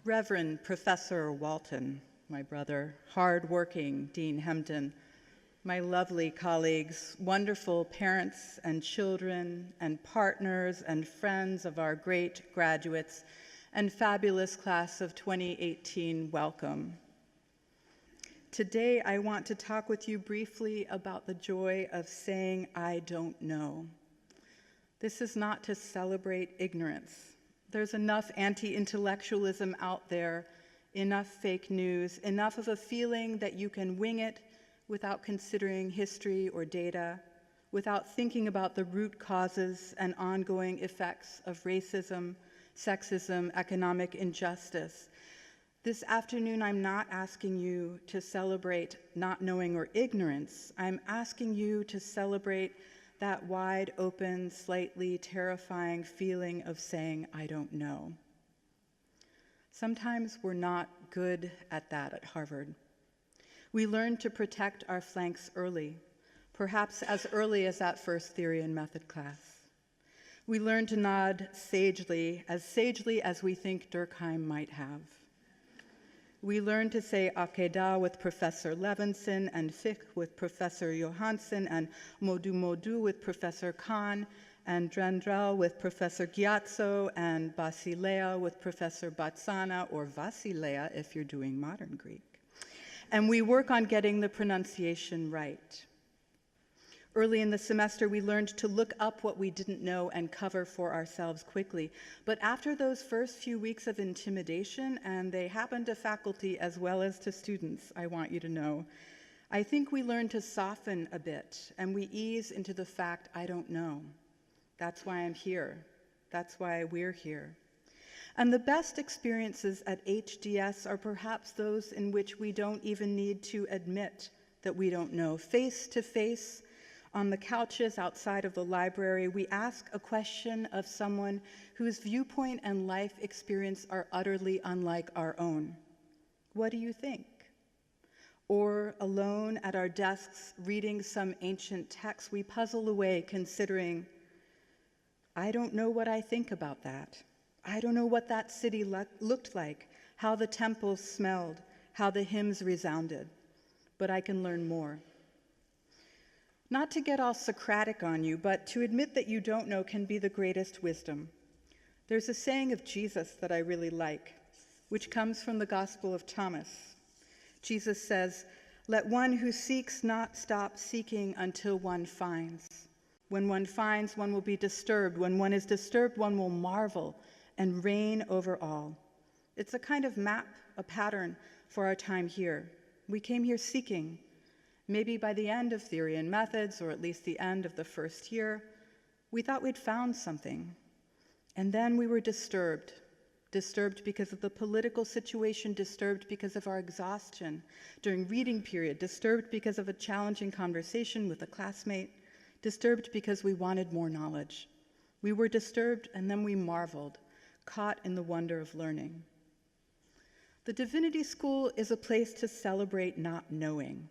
Reverend Professor Walton, my brother, hardworking Dean Hempton, my lovely colleagues, wonderful parents and children and partners and friends of our great graduates and fabulous class of 2018, welcome. Today, I want to talk with you briefly about the joy of saying, I don't know. This is not to celebrate ignorance. There's enough anti-intellectualism out there, enough fake news, enough of a feeling that you can wing it without considering history or data, without thinking about the root causes and ongoing effects of racism, sexism, economic injustice. This afternoon, I'm not asking you to celebrate not knowing or ignorance. I'm asking you to celebrate that wide open, slightly terrifying feeling of saying, I don't know. Sometimes we're not good at that at Harvard. We learn to protect our flanks early, perhaps as early as that first theory and method class. We learn to nod sagely as we think Durkheim might have. We learn to say Akedah with Professor Levinson and Fiqh with Professor Johansson and Modu Modu with Professor Khan and Drandrel with Professor Gyatso and Basilea with Professor Batsana, or Vasilea if you're doing modern Greek. And we work on getting the pronunciation right. Early in the semester, we learned to look up what we didn't know and cover for ourselves quickly. But after those first few weeks of intimidation, and they happened to faculty as well as to students, I want you to know, I think we learned to soften a bit, and we ease into the fact, I don't know. That's why I'm here. That's why we're here. And the best experiences at HDS are perhaps those in which we don't even need to admit that we don't know. Face to face, on the couches outside of the library, we ask a question of someone whose viewpoint and life experience are utterly unlike our own. What do you think? Or alone at our desks, reading some ancient text, we puzzle away considering, I don't know what I think about that. I don't know what that city looked like, how the temples smelled, how the hymns resounded, but I can learn more. Not to get all Socratic on you, but to admit that you don't know can be the greatest wisdom. There's a saying of Jesus that I really like, which comes from the Gospel of Thomas. Jesus says, let one who seeks not stop seeking until one finds. When one finds, one will be disturbed. When one is disturbed, one will marvel and reign over all. It's a kind of map, a pattern for our time here. We came here seeking. Maybe by the end of theory and methods, or at least the end of the first year, we thought we'd found something. And then we were disturbed. Disturbed because of the political situation, disturbed because of our exhaustion during reading period, disturbed because of a challenging conversation with a classmate, disturbed because we wanted more knowledge. We were disturbed and then we marveled, caught in the wonder of learning. The Divinity School is a place to celebrate not knowing.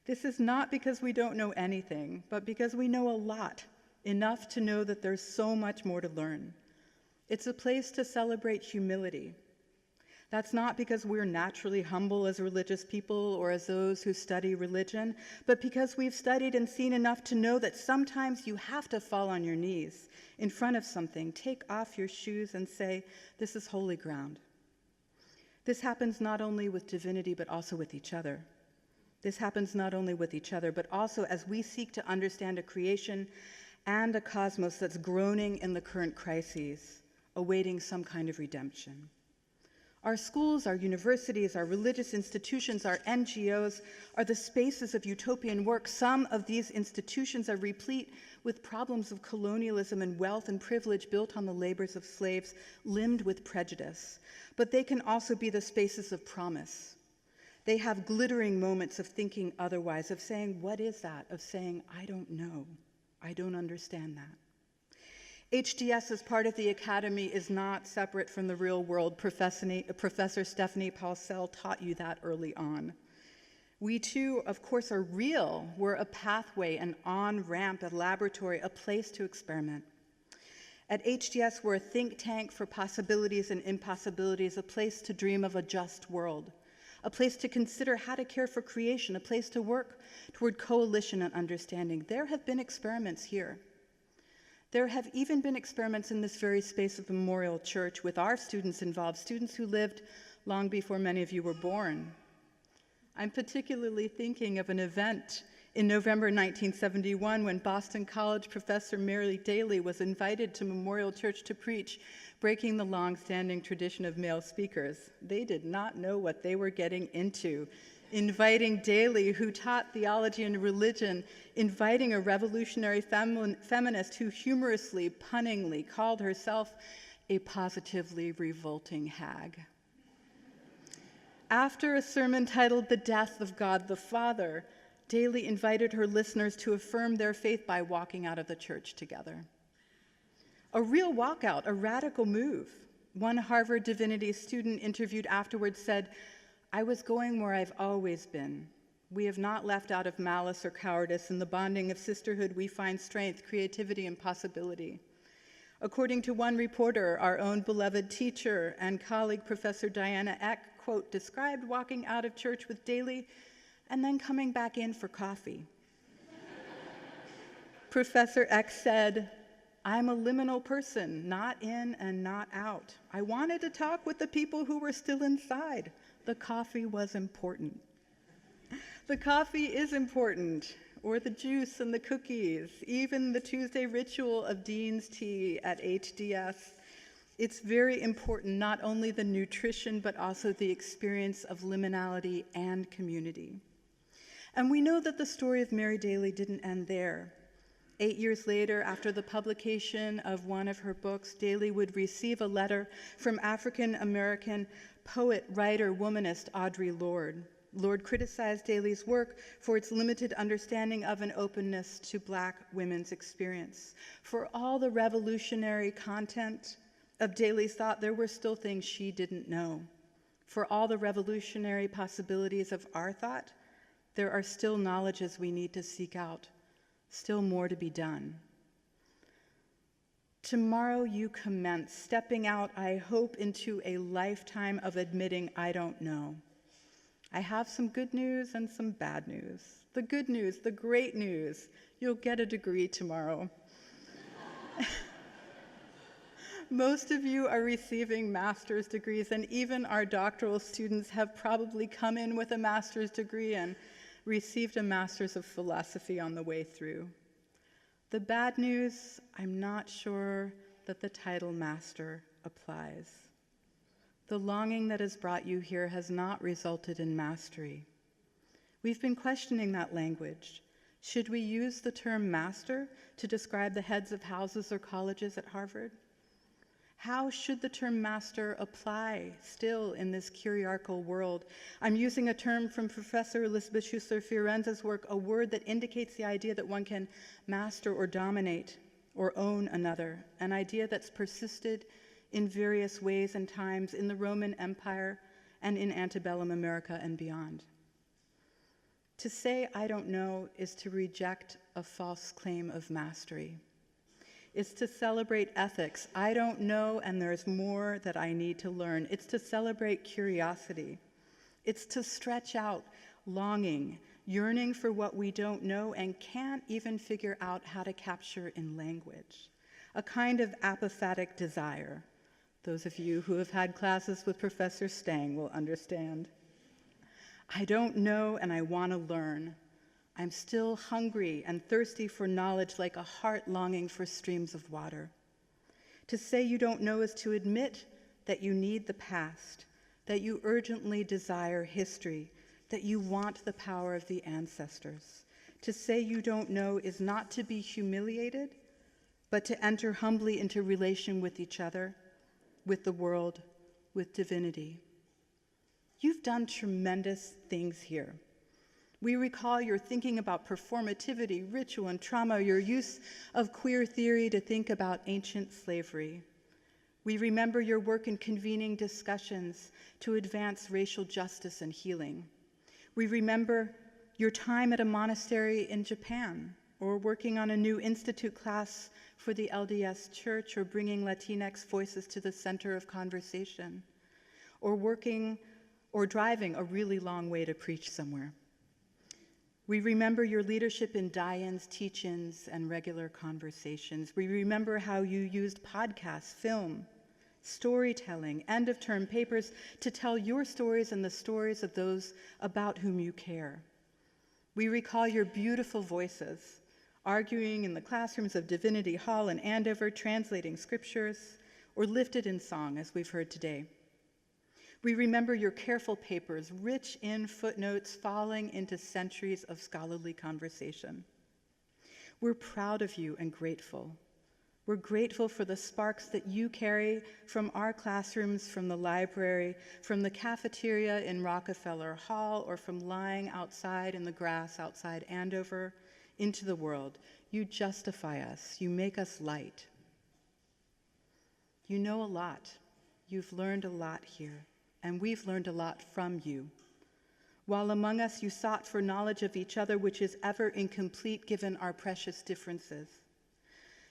This is not because we don't know anything, but because we know a lot, enough to know that there's so much more to learn. It's a place to celebrate humility. That's not because we're naturally humble as religious people or as those who study religion, but because we've studied and seen enough to know that sometimes you have to fall on your knees in front of something, take off your shoes and say, this is holy ground. This happens not only with divinity, but also with each other. This happens not only with each other, but also as we seek to understand a creation and a cosmos that's groaning in the current crises, awaiting some kind of redemption. Our schools, our universities, our religious institutions, our NGOs are the spaces of utopian work. Some of these institutions are replete with problems of colonialism and wealth and privilege built on the labors of slaves, limned with prejudice. But they can also be the spaces of promise. They have glittering moments of thinking otherwise, of saying, what is that? Of saying, I don't know. I don't understand that. HDS as part of the Academy is not separate from the real world. Professor Stephanie Paulsell taught you that early on. We too, of course, are real. We're a pathway, an on-ramp, a laboratory, a place to experiment. At HDS, we're a think tank for possibilities and impossibilities, a place to dream of a just world, a place to consider how to care for creation, a place to work toward coalition and understanding. There have been experiments here. There have even been experiments in this very space of Memorial Church with our students involved, students who lived long before many of you were born. I'm particularly thinking of an event in November 1971 when Boston College professor Mary Daly was invited to Memorial Church to preach, breaking the long-standing tradition of male speakers. They did not know what they were getting into. Inviting Daly, who taught theology and religion, inviting a revolutionary feminist who humorously, punningly called herself a positively revolting hag. After a sermon titled "The Death of God the Father," Daly invited her listeners to affirm their faith by walking out of the church together. A real walkout, a radical move. One Harvard Divinity student interviewed afterwards said, "I was going where I've always been. We have not left out of malice or cowardice. In the bonding of sisterhood, we find strength, creativity, and possibility." According to one reporter, our own beloved teacher and colleague, Professor Diana Eck, quote, described walking out of church with Daly and then coming back in for coffee. Professor Eck said, "I'm a liminal person, not in and not out. I wanted to talk with the people who were still inside. The coffee was important." The coffee is important, or the juice and the cookies, even the Tuesday ritual of Dean's tea at HDS. It's very important, not only the nutrition, but also the experience of liminality and community. And we know that the story of Mary Daly didn't end there. 8 years later, after the publication of one of her books, Daly would receive a letter from African-American poet, writer, womanist Audre Lorde. Lorde criticized Daly's work for its limited understanding of and openness to Black women's experience. For all the revolutionary content of Daly's thought, there were still things she didn't know. For all the revolutionary possibilities of our thought, there are still knowledges we need to seek out, still more to be done. Tomorrow you commence, stepping out, I hope, into a lifetime of admitting I don't know. I have some good news and some bad news. The good news, the great news, you'll get a degree tomorrow. Most of you are receiving master's degrees, and even our doctoral students have probably come in with a master's degree and received a master's of philosophy on the way through. The bad news, I'm not sure that the title master applies. The longing that has brought you here has not resulted in mastery. We've been questioning that language. Should we use the term master to describe the heads of houses or colleges at Harvard? How should the term master apply still in this curiarchal world? I'm using a term from Professor Elizabeth Schussler-Fiorenza's work, a word that indicates the idea that one can master or dominate or own another, an idea that's persisted in various ways and times in the Roman Empire and in antebellum America and beyond. To say I don't know is to reject a false claim of mastery. It's to celebrate ethics. I don't know, and there's more that I need to learn. It's to celebrate curiosity. It's to stretch out longing, yearning for what we don't know and can't even figure out how to capture in language. A kind of apophatic desire. Those of you who have had classes with Professor Stang will understand. I don't know, and I want to learn. I'm still hungry and thirsty for knowledge like a heart longing for streams of water. To say you don't know is to admit that you need the past, that you urgently desire history, that you want the power of the ancestors. To say you don't know is not to be humiliated, but to enter humbly into relation with each other, with the world, with divinity. You've done tremendous things here. We recall your thinking about performativity, ritual, and trauma, your use of queer theory to think about ancient slavery. We remember your work in convening discussions to advance racial justice and healing. We remember your time at a monastery in Japan, or working on a new institute class for the LDS Church, or bringing Latinx voices to the center of conversation, or working or driving a really long way to preach somewhere. We remember your leadership in die-ins, teach-ins, and regular conversations. We remember how you used podcasts, film, storytelling, end-of-term papers to tell your stories and the stories of those about whom you care. We recall your beautiful voices, arguing in the classrooms of Divinity Hall and Andover, translating scriptures, or lifted in song, as we've heard today. We remember your careful papers, rich in footnotes, falling into centuries of scholarly conversation. We're proud of you and grateful. We're grateful for the sparks that you carry from our classrooms, from the library, from the cafeteria in Rockefeller Hall, or from lying outside in the grass outside Andover into the world. You justify us. You make us light. You know a lot. You've learned a lot here, and we've learned a lot from you. While among us you sought for knowledge of each other, which is ever incomplete given our precious differences.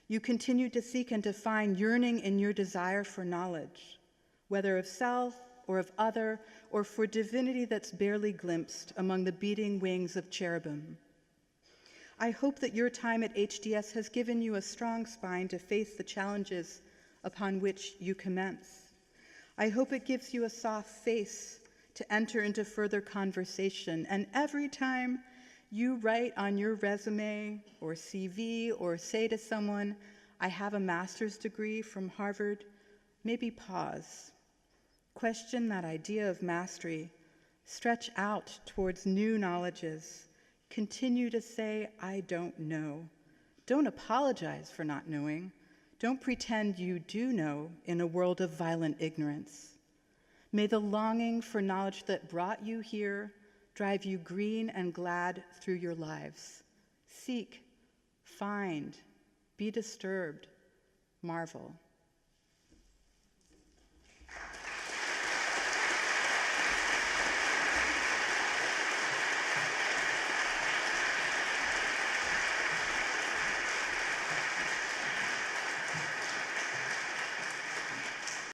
You continue to seek and to find, yearning in your desire for knowledge, whether of self or of other, or for divinity that's barely glimpsed among the beating wings of cherubim. I hope that your time at HDS has given you a strong spine to face the challenges upon which you commence. I hope it gives you a soft face to enter into further conversation. And every time you write on your resume or CV or say to someone, I have a master's degree from Harvard, maybe pause. Question that idea of mastery. Stretch out towards new knowledges. Continue to say, I don't know. Don't apologize for not knowing. Don't pretend you do know in a world of violent ignorance. May the longing for knowledge that brought you here drive you green and glad through your lives. Seek, find, be disturbed, marvel.